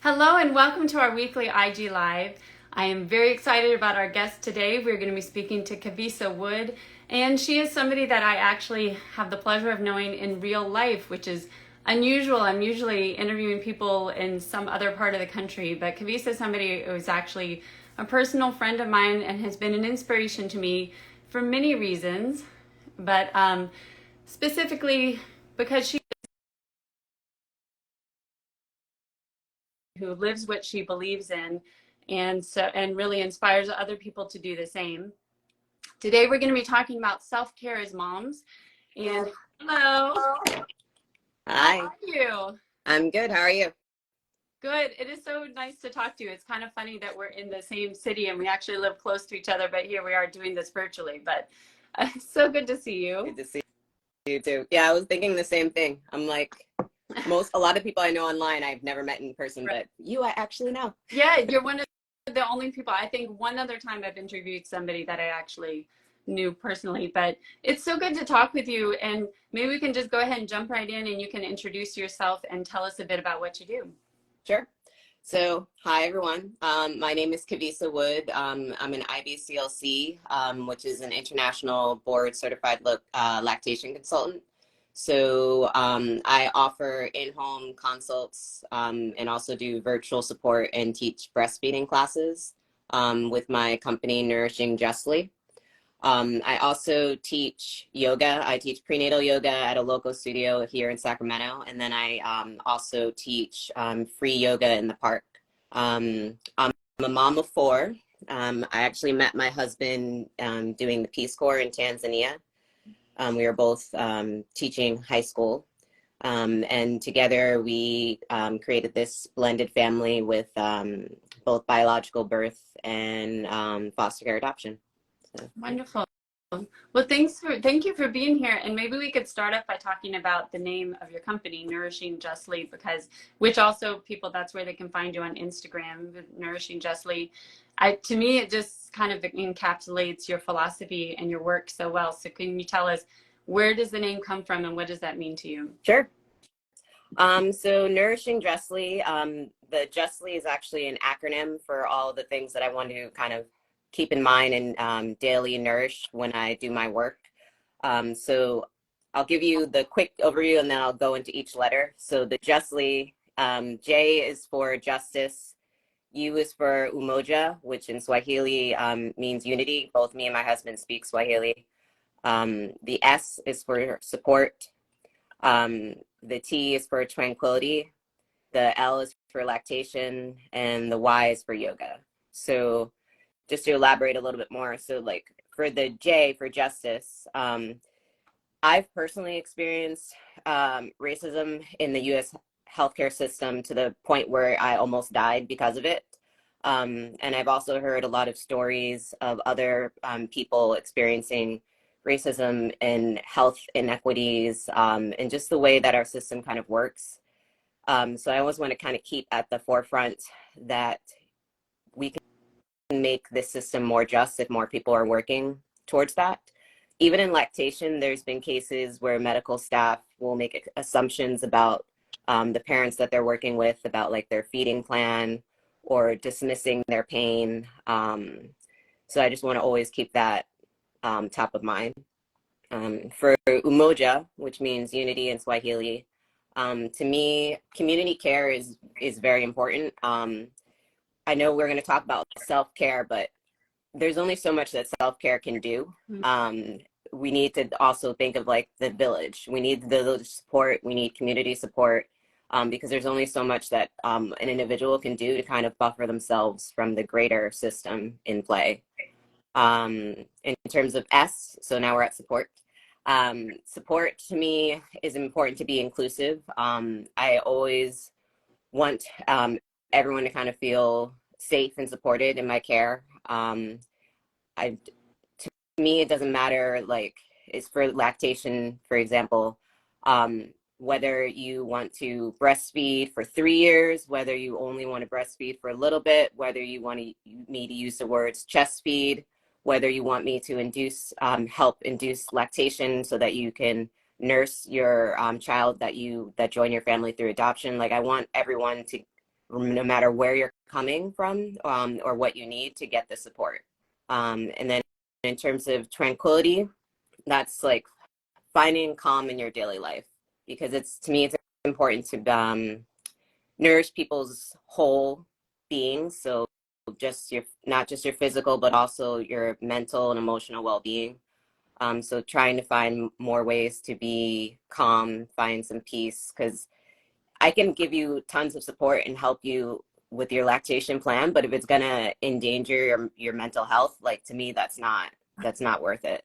Hello and welcome to our weekly IG Live. I am very excited about our guest today. We're going to be speaking to Kavisa Wood, and she is somebody that I actually have the pleasure of knowing in real life, which is unusual. I'm usually interviewing people in some other part of the country, but Kavisa is somebody who is actually a personal friend of mine and has been an inspiration to me for many reasons, but specifically because she who lives what she believes in and really inspires other people to do the same. Today we're going to be talking about self-care as moms. And hello, how Hi, are you? I'm good. How are you? Good. It is so nice to talk to you. It's kind of funny that we're in the same city and we actually live close to each other, but here we are doing this virtually. But it's so good to see you. Good to see you too. Yeah, I was thinking the same thing. I'm like, a lot of people I know online, I've never met in person, Right. but you, I actually know. Yeah, you're one of the only people. I think one other time I've interviewed somebody that I actually knew personally, but it's so good to talk with you. And maybe we can just go ahead and jump right in and you can introduce yourself and tell us a bit about what you do. Sure. So, hi everyone. My name is Kavisa Wood. I'm an IBCLC, which is an international board certified lactation consultant. So I offer in-home consults and also do virtual support and teach breastfeeding classes with my company, Nourishing. I also teach yoga. I teach prenatal yoga at a local studio here in Sacramento. And then I also teach free yoga in the park. I'm a mom of four. I actually met my husband doing the Peace Corps in Tanzania. We were both teaching high school. And together we created this blended family with both biological birth and foster care adoption. So, yeah. Wonderful. Well, thank you for being here. And maybe we could start off by talking about the name of your company, Nourishing Justly, because which also people that's where they can find you on Instagram, Nourishing Justly. To me, it just kind of encapsulates your philosophy and your work so well. So can you tell us where does the name come from and what does that mean to you? Sure. So Nourishing Justly, the Justly is actually an acronym for all the things that I want to kind of keep in mind and daily nourish when I do my work. So I'll give you the quick overview and then I'll go into each letter. So the Justly, J is for justice, U is for umoja, which in Swahili means unity. Both me and my husband speak Swahili. The S is for support. The T is for tranquility, the L is for lactation, and the Y is for yoga. So just to elaborate a little bit more, so like for the J for justice, I've personally experienced racism in the US healthcare system to the point where I almost died because of it. And I've also heard a lot of stories of other people experiencing racism and health inequities and just the way that our system kind of works. So I always want to kind of keep at the forefront that we can make this system more just if more people are working towards that. Even in lactation, there's been cases where medical staff will make assumptions about the parents that they're working with, about like their feeding plan or dismissing their pain. So I just want to always keep that top of mind. For umoja, which means unity in Swahili, to me, community care is very important. I know we're going to talk about self-care, but there's only so much that self-care can do. We need to also think of like the village. We need the village support. We need community support because there's only so much that an individual can do to kind of buffer themselves from the greater system in play. In terms of S, so now we're at support. Support to me is important to be inclusive. I always want everyone to kind of feel safe and supported in my care. To me, it doesn't matter, like, it's for lactation, for example, whether you want to breastfeed for 3 years, whether you only want to breastfeed for a little bit, whether you want me to use the words chest feed, whether you want me to help induce lactation so that you can nurse your child that join your family through adoption. Like I want everyone to no matter where you're coming from, or what you need to get the support. And then in terms of tranquility, that's like finding calm in your daily life, because to me, it's important to nourish people's whole being. So just not just your physical, but also your mental and emotional well-being. So trying to find more ways to be calm, find some peace, because I can give you tons of support and help you with your lactation plan, but if it's gonna endanger your mental health, like, to me, that's not worth it.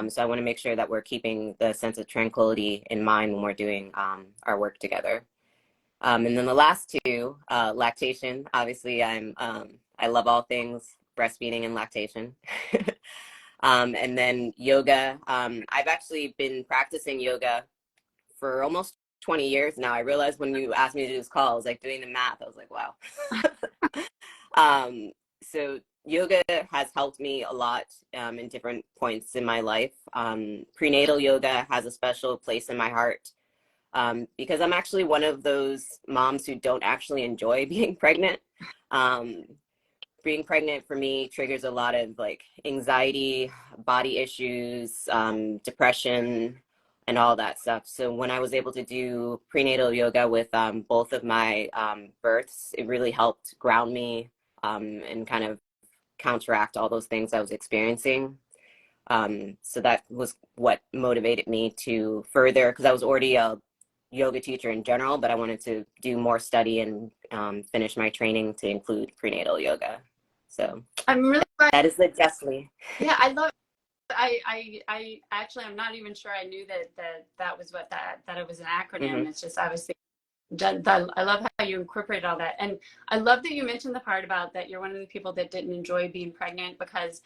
So I want to make sure that we're keeping the sense of tranquility in mind when we're doing our work together. And then the last two, lactation. Obviously, I love all things breastfeeding and lactation. And then yoga. I've actually been practicing yoga for almost 20 years now. I realized when you asked me to do this call, I was like doing the math. I was like, wow. So yoga has helped me a lot in different points in my life. Prenatal yoga has a special place in my heart, because I'm actually one of those moms who don't actually enjoy being pregnant. Um, Being pregnant for me triggers a lot of like anxiety, body issues, depression, and all that stuff. So when I was able to do prenatal yoga with both of my births, it really helped ground me, and kind of counteract all those things I was experiencing. So that was what motivated me to further, because I was already a yoga teacher in general, but I wanted to do more study and finish my training to include prenatal yoga. So I'm really glad. that is the Jessley. Yeah, I love. I actually, I'm not even sure I knew that was what that it was an acronym. Mm-hmm. It's just obviously. I love how you incorporate all that. And I love that you mentioned the part about that you're one of the people that didn't enjoy being pregnant, because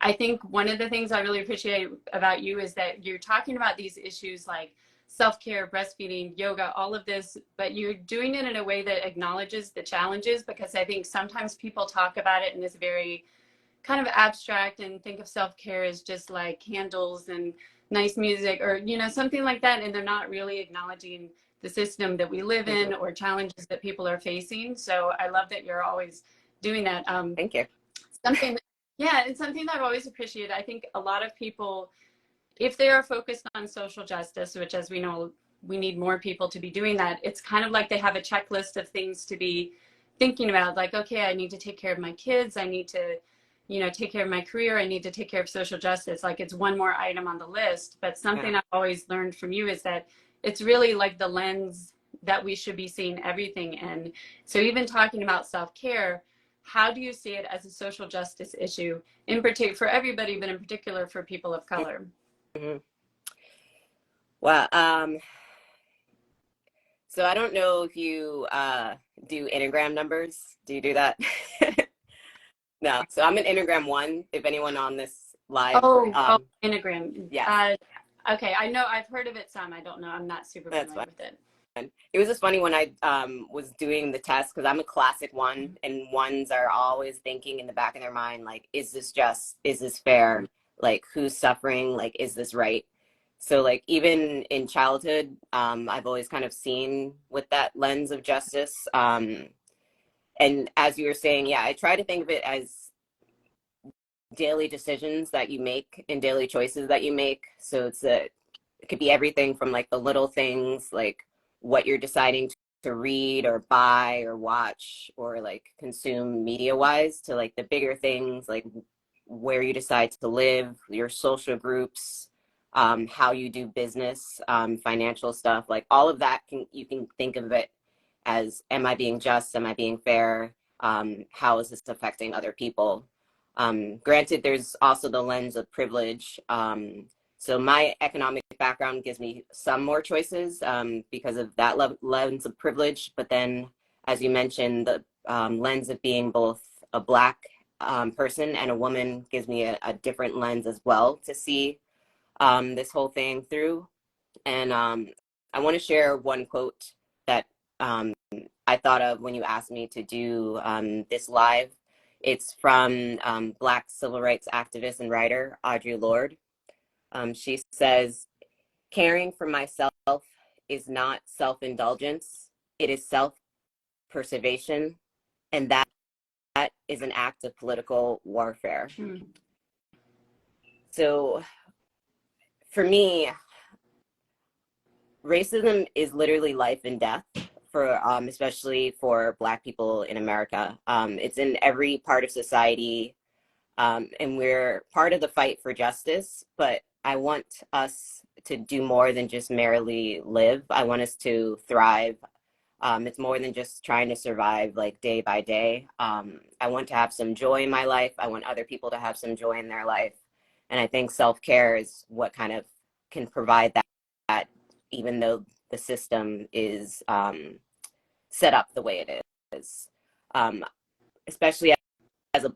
I think one of the things I really appreciate about you is that you're talking about these issues like self-care, breastfeeding, yoga, all of this, but you're doing it in a way that acknowledges the challenges, because I think sometimes people talk about it in this very kind of abstract and think of self-care as just like candles and nice music, or something like that, and they're not really acknowledging the system that we live Mm-hmm. in or challenges that people are facing. So I love that you're always doing that. Thank you. Something Yeah, it's something that I've always appreciated. I think a lot of people, if they are focused on social justice, which, as we know, we need more people to be doing that, it's kind of like they have a checklist of things to be thinking about, like, okay, I need to take care of my kids, I need to take care of my career, I need to take care of social justice. Like, it's one more item on the list. But something Yeah. I've always learned from you is that it's really like the lens that we should be seeing everything in. So even talking about self-care, how do you see it as a social justice issue, in particular for everybody, but in particular for people of color? Mm-hmm. Well, so I don't know if you do Enneagram numbers. Do you do that? No. So I'm an Enneagram 1. If anyone on this live, Oh, Enneagram. yes, Okay, I know I've heard of it some. I don't know. I'm not super that's familiar fine. with it. It was just funny when I was doing the test, because I'm a classic 1, and ones are always thinking in the back of their mind, like, is this just? Is this fair? Like, who's suffering? Like, is this right? So, like, even in childhood, I've always kind of seen with that lens of justice. And as you were saying, yeah, I try to think of it as daily decisions that you make and daily choices that you make. So it could be everything from like the little things, like what you're deciding to read or buy or watch or like consume media wise, to like the bigger things, like where you decide to live, your social groups, how you do business, financial stuff, like all of that you can think of it as, am I being just? Am I being fair? How is this affecting other people? Granted, there's also the lens of privilege. So my economic background gives me some more choices because of that lens of privilege. But then, as you mentioned, the lens of being both a Black person and a woman gives me a different lens as well to see this whole thing through. And I want to share one quote that I thought of when you asked me to do this live. It's from Black civil rights activist and writer Audre Lorde. She says, caring for myself is not self-indulgence, it is self-preservation, and that is an act of political warfare. So for me, racism is literally life and death for especially for Black people in America. It's in every part of society, and we're part of the fight for justice. But I want us to do more than just merely live. I want us to thrive. It's more than just trying to survive like day by day. I want to have some joy in my life. I want other people to have some joy in their life. And I think self-care is what kind of can provide that even though the system is set up the way it is. Especially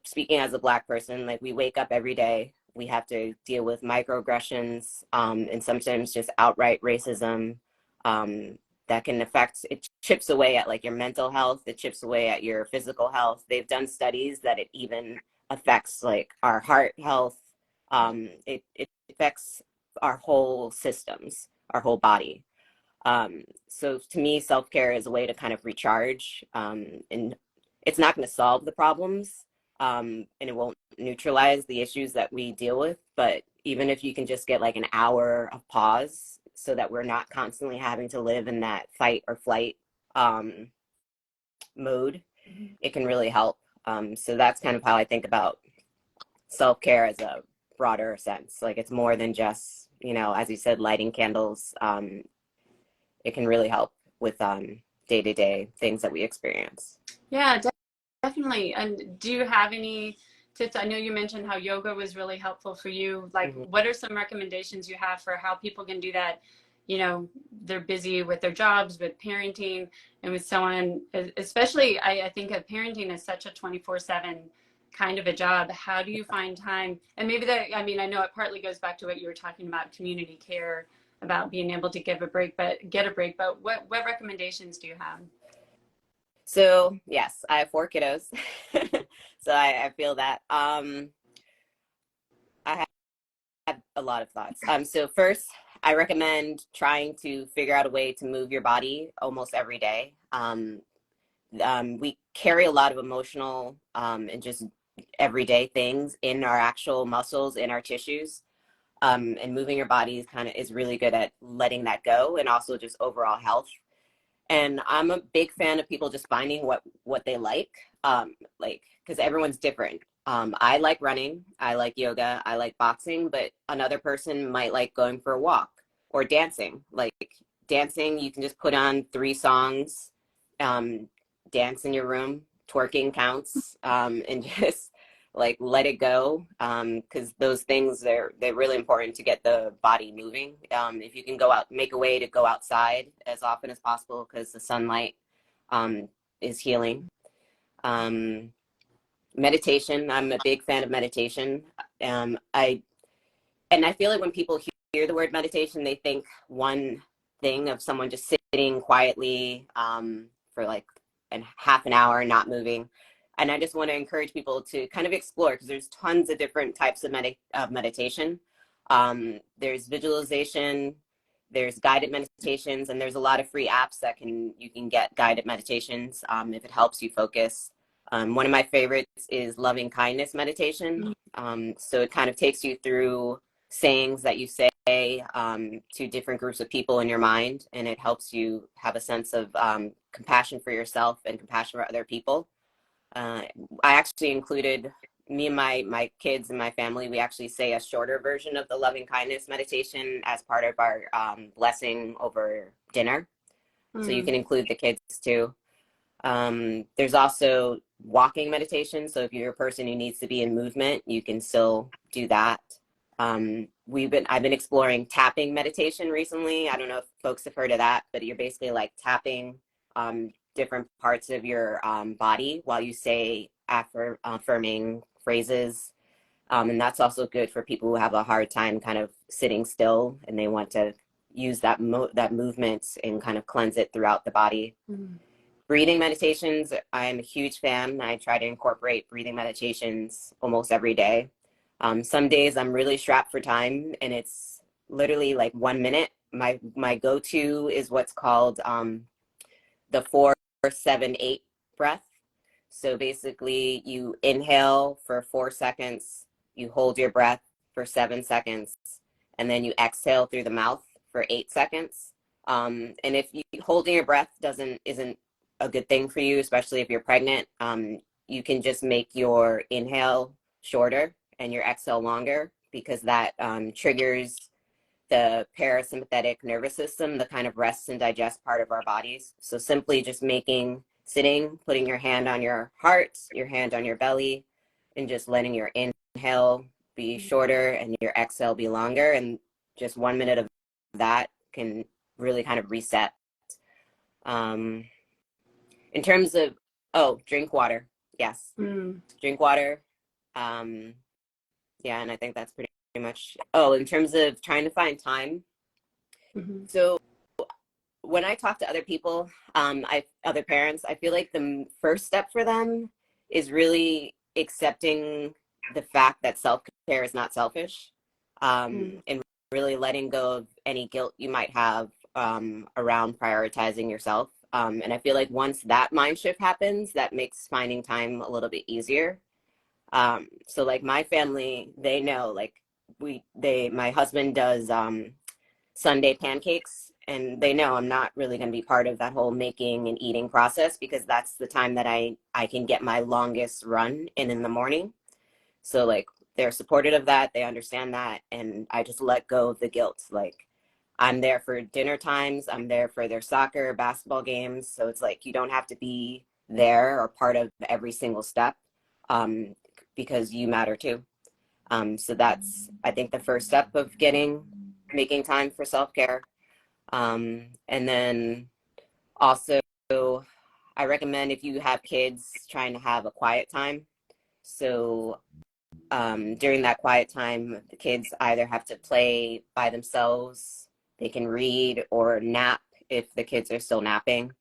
speaking as a Black person, like we wake up every day, we have to deal with microaggressions and sometimes just outright racism. That can affect, it chips away at like your mental health, it chips away at your physical health. They've done studies that it even affects like our heart health. It affects our whole systems, our whole body. So to me, self-care is a way to kind of recharge, and it's not going to solve the problems, and it won't neutralize the issues that we deal with. But even if you can just get like an hour of pause so that we're not constantly having to live in that fight or flight mode, it can really help. So that's kind of how I think about self-care as a broader sense. Like it's more than just, you know, as you said, lighting candles. It can really help with day-to-day things that we experience. Yeah, definitely. And do you have any tips? I know you mentioned how yoga was really helpful for you. Like, what are some recommendations you have for how people can do that? You know, they're busy with their jobs, with parenting, and with so on. Especially, I think of parenting as such a 24/7 kind of a job. How do you find time? And maybe that, I mean, I know it partly goes back to what you were talking about, community care, about being able to give a break, but get a break. But what recommendations do you have? So yes, I have 4 kiddos. So I feel that. I have a lot of thoughts. So first, I recommend trying to figure out a way to move your body almost every day. We carry a lot of emotional and just everyday things in our actual muscles, in our tissues. And moving your body is really good at letting that go, and also just overall health. And I'm a big fan of people just finding what they like because everyone's different. I like running, I like yoga, I like boxing, but another person might like going for a walk or dancing. Like dancing, you can just put on 3 songs, dance in your room, twerking counts, and just like let it go, because those things they're really important to get the body moving. If you can go out, make a way to go outside as often as possible, because the sunlight is healing. Meditation, I'm a big fan of meditation. I feel like when people hear the word meditation, they think one thing of someone just sitting quietly for like half an hour not moving. And I just want to encourage people to kind of explore, because there's tons of different types of meditation. There's visualization, there's guided meditations, and there's a lot of free apps that you can get guided meditations if it helps you focus. One of my favorites is loving kindness meditation. So it kind of takes you through sayings that you say to different groups of people in your mind, and it helps you have a sense of compassion for yourself and compassion for other people. I actually included me and my kids and my family. We actually say a shorter version of the loving kindness meditation as part of our blessing over dinner. So you can include the kids too. There's also walking meditation. So if you're a person who needs to be in movement, you can still do that. I've been exploring tapping meditation recently. I don't know if folks have heard of that, but you're basically like tapping different parts of your body while you say affirming phrases. And that's also good for people who have a hard time kind of sitting still, and they want to use that movement and kind of cleanse it throughout the body. Breathing meditations, I'm a huge fan. I try to incorporate breathing meditations almost every day. Some days I'm really strapped for time, and it's literally like 1 minute. My go-to is what's called the 4-7-8 breath. So basically, you inhale for 4 seconds, you hold your breath for 7 seconds, and then you exhale through the mouth for 8 seconds. And if holding your breath isn't a good thing for you, especially if you're pregnant, you can just make your inhale shorter and your exhale longer, because that triggers the parasympathetic nervous system, the kind of rest and digest part of our bodies. So simply just putting your hand on your heart, your hand on your belly, and just letting your inhale be shorter and your exhale be longer. And just 1 minute of that can really kind of reset. In terms of, drink water. Yes. Drink water. Yeah, and I think that's pretty much. Oh, in terms of trying to find time. So when I talk to other people, other parents, I feel like the first step for them is really accepting the fact that self-care is not selfish, and really letting go of any guilt you might have around prioritizing yourself. And I feel like once that mind shift happens, that makes finding time a little bit easier. So like my family, they know, like my husband does Sunday pancakes, and they know I'm not really going to be part of that whole making and eating process, because that's the time that I can get my longest run in the morning. So like they're supportive of that, they understand that, and I just let go of the guilt. Like I'm there for dinner times, I'm there for their soccer, basketball games, so it's like you don't have to be there or part of every single step, because you matter too. So that's, I think, the first step of making time for self-care. And then also, I recommend, if you have kids, trying to have a quiet time. So during that quiet time, the kids either have to play by themselves, they can read or nap if the kids are still napping.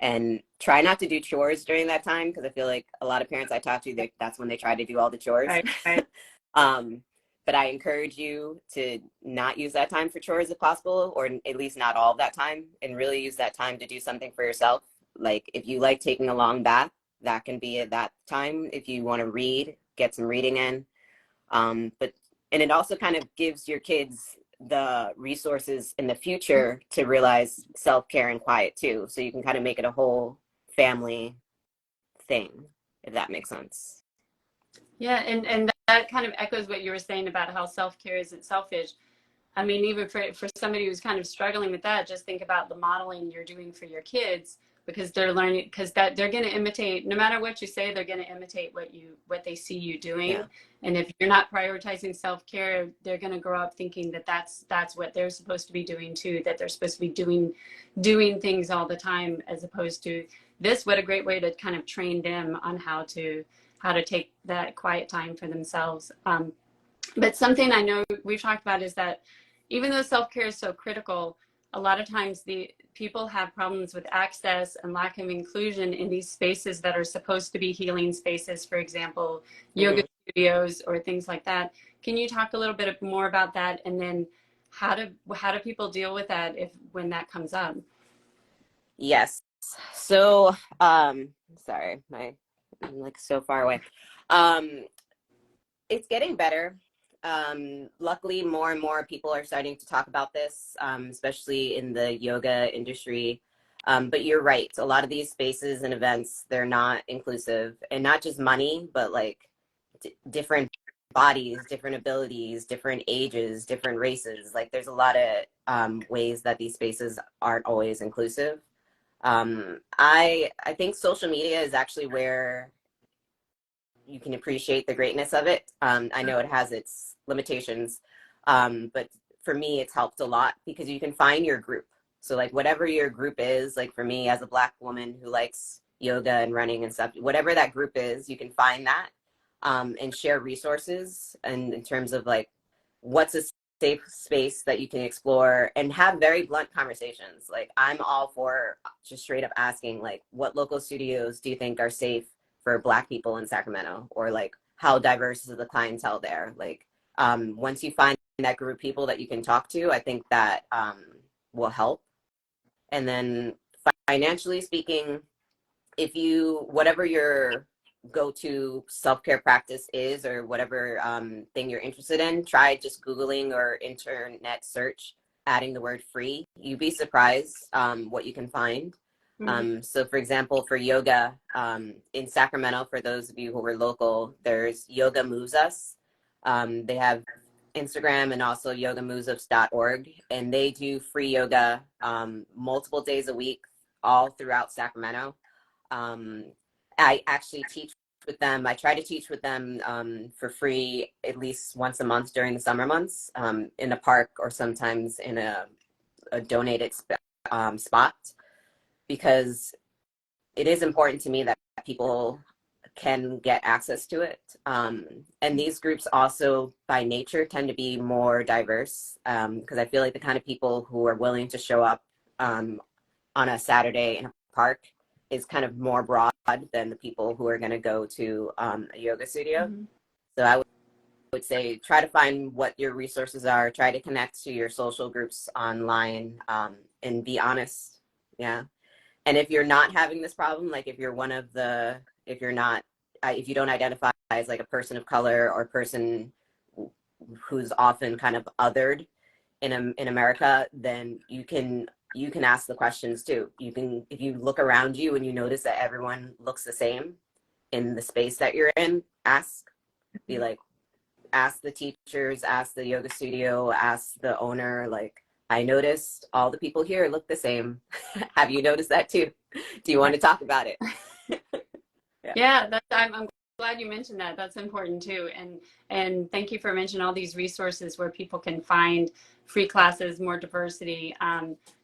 And try not to do chores during that time, because I feel like a lot of parents I talk to, that's when they try to do all the chores. Right. But I encourage you to not use that time for chores if possible, or at least not all of that time, and really use that time to do something for yourself. Like if you like taking a long bath, that can be at that time. If you want to read, get some reading in. And it also kind of gives your kids the resources in the future to realize self-care and quiet too. So you can kind of make it a whole family thing, if that makes sense. Yeah, and that kind of echoes what you were saying about how self-care isn't selfish. I mean, even for somebody who's kind of struggling with that, just think about the modeling you're doing for your kids, because they're learning, because that they're going to imitate, no matter what you say, they're going to imitate what they see you doing. Yeah. And if you're not prioritizing self-care, they're going to grow up thinking that that's what they're supposed to be doing too, that they're supposed to be doing things all the time, as opposed to this. What a great way to kind of train them on how to take that quiet time for themselves. But something I know we've talked about is that even though self-care is so critical, a lot of times the people have problems with access and lack of inclusion in these spaces that are supposed to be healing spaces, for example, yoga studios or things like that. Can you talk a little bit more about that, and then how do people deal with that when that comes up? Yes. So, sorry, I'm like so far away. It's getting better. Luckily, more and more people are starting to talk about this, especially in the yoga industry. But you're right. A lot of these spaces and events, they're not inclusive, and not just money, but like different bodies, different abilities, different ages, different races. Like there's a lot of ways that these spaces aren't always inclusive. I think social media is actually where you can appreciate the greatness of it. I know it has its limitations, but for me, it's helped a lot, because you can find your group. So like whatever your group is, like for me as a Black woman who likes yoga and running and stuff, whatever that group is, you can find that, and share resources. And in terms of like, what's a safe space that you can explore, and have very blunt conversations. Like I'm all for just straight up asking, like, what local studios do you think are safe for Black people in Sacramento, or like how diverse is the clientele there? Like once you find that group of people that you can talk to, I think that will help. And then financially speaking, if you, whatever your go-to self-care practice is, or whatever thing you're interested in, try just Googling or internet search, adding the word free. You'd be surprised what you can find. Mm-hmm. So for example, for yoga, in Sacramento, for those of you who are local, there's Yoga Moves Us. They have Instagram and also yogamovesus.org, and they do free yoga multiple days a week all throughout Sacramento. Um, I actually teach with them. I try to teach with them for free at least once a month during the summer months, in a park or sometimes in a donated spot, because it is important to me that people can get access to it. And these groups also by nature tend to be more diverse, because I feel like the kind of people who are willing to show up on a Saturday in a park is kind of more broad than the people who are going to go to a yoga studio. Mm-hmm. So I would say try to find what your resources are, try to connect to your social groups online, and be honest. Yeah. And if you're not having this problem, like if you're one of the, if you're not, if you don't identify as like a person of color or person who's often kind of othered in America, then you can ask the questions too. You can, if you look around you and you notice that everyone looks the same in the space that you're in, ask, be like, ask the teachers, ask the yoga studio, ask the owner, like, I noticed all the people here look the same. Have you noticed that too? Do you want to talk about it? Yeah. Yeah, I'm glad you mentioned that. That's important too. And thank you for mentioning all these resources where people can find free classes, more diversity,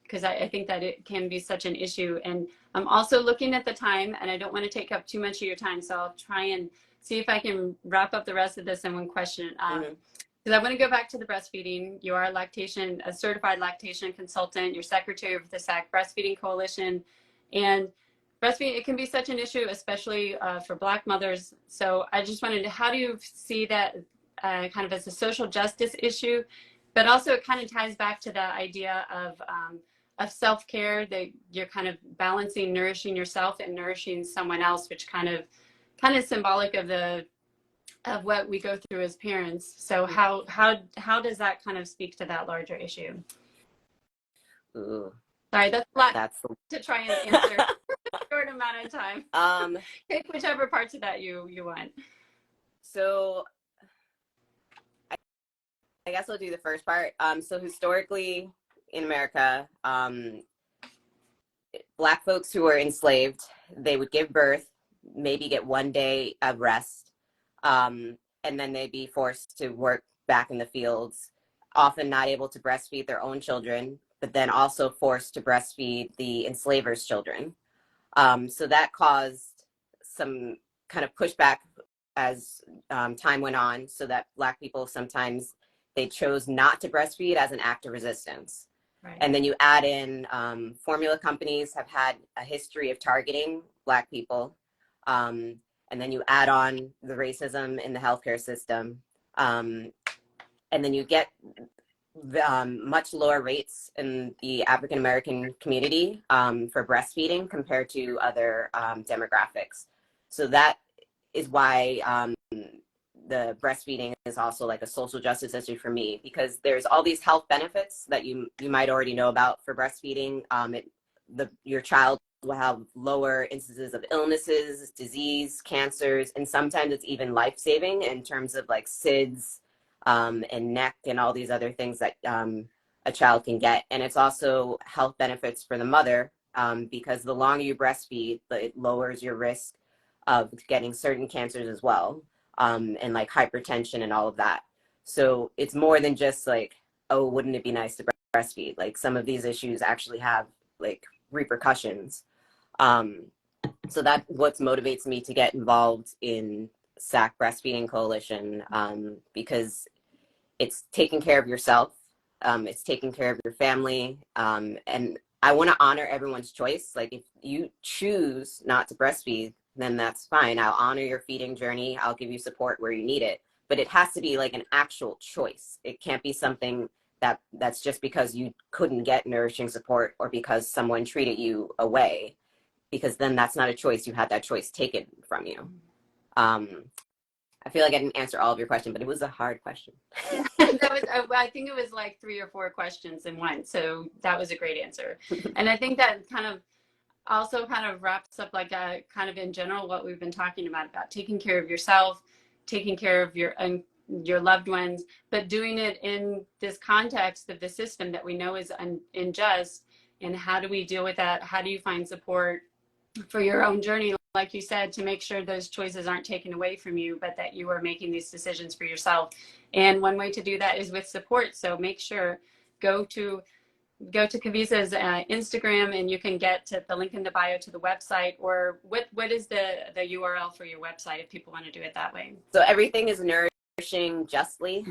because I think that it can be such an issue. And I'm also looking at the time, and I don't want to take up too much of your time, so I'll try and see if I can wrap up the rest of this in one question. Because I want to go back to the breastfeeding. You are a certified lactation consultant. You're secretary of the SAC Breastfeeding Coalition, and breastfeeding, it can be such an issue, especially for Black mothers. So I just wanted to, how do you see that kind of as a social justice issue, but also it kind of ties back to the idea of self-care, that you're kind of balancing nourishing yourself and nourishing someone else, which kind of symbolic of what we go through as parents. So how does that kind of speak to that larger issue? Ooh, Sorry, that's a lot that's to try and answer in a short amount of time. Pick whichever parts of that you want. So I guess I'll do the first part. So historically in America, Black folks who were enslaved, they would give birth, maybe get one day of rest, and then they'd be forced to work back in the fields, often not able to breastfeed their own children, but then also forced to breastfeed the enslavers' children. So that caused some kind of pushback as time went on, so that Black people sometimes they chose not to breastfeed as an act of resistance. Right. And then you add in formula companies have had a history of targeting Black people. And then you add on the racism in the healthcare system. And then you get much lower rates in the African American community for breastfeeding compared to other demographics. So that is why the breastfeeding is also like a social justice issue for me, because there's all these health benefits that you might already know about for breastfeeding. Your child will have lower instances of illnesses, disease, cancers, and sometimes it's even life-saving in terms of like SIDS, and neck and all these other things that a child can get. And it's also health benefits for the mother, because the longer you breastfeed, it lowers your risk of getting certain cancers as well, and like hypertension and all of that. So it's more than just like, oh, wouldn't it be nice to breastfeed? Like some of these issues actually have like repercussions. So that's what motivates me to get involved in SAC Breastfeeding Coalition, because it's taking care of yourself, it's taking care of your family, and I want to honor everyone's choice. Like if you choose not to breastfeed, then that's fine. I'll honor your feeding journey. I'll give you support where you need it, but it has to be like an actual choice. It can't be something that's just because you couldn't get nourishing support or because someone treated you away. because then that's not a choice. You had that choice taken from you. I feel like I didn't answer all of your question, but it was a hard question. That was, I think it was like 3 or 4 questions in one. So that was a great answer. And I think that kind of also kind of wraps up like a kind of in general what we've been talking about taking care of yourself, taking care of your loved ones, but doing it in this context of the system that we know is unjust. And how do we deal with that? How do you find support for your own journey, like you said, to make sure those choices aren't taken away from you, but that you are making these decisions for yourself? And one way to do that is with support. So make sure go to Kavisa's Instagram, and you can get to the link in the bio to the website. Or what is the URL for your website if people want to do it that way? So everything is Nourishing Justly.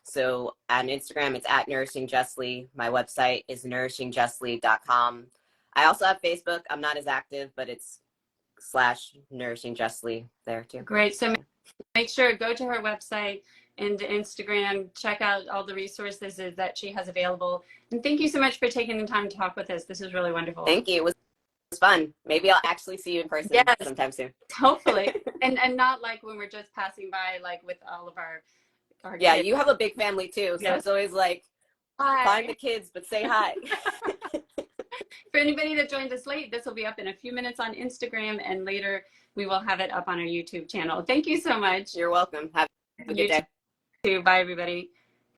So on Instagram, it's at Nourishing Justly. My website is nourishingjustly.com. I also have Facebook. I'm not as active, but it's /Nourishing Justly there too. Great. So make sure go to her website and Instagram, check out all the resources that she has available. And thank you so much for taking the time to talk with us. This is really wonderful. Thank you. It was fun. Maybe I'll actually see you in person sometime soon. Hopefully. and not like when we're just passing by, like with all of our yeah, kids. you have a big family too. So it's always like, hi. Find the kids, but say hi. For anybody that joined us late, this will be up in a few minutes on Instagram, and later we will have it up on our YouTube channel. Thank you so much. You're welcome. Have a good day. Bye, everybody.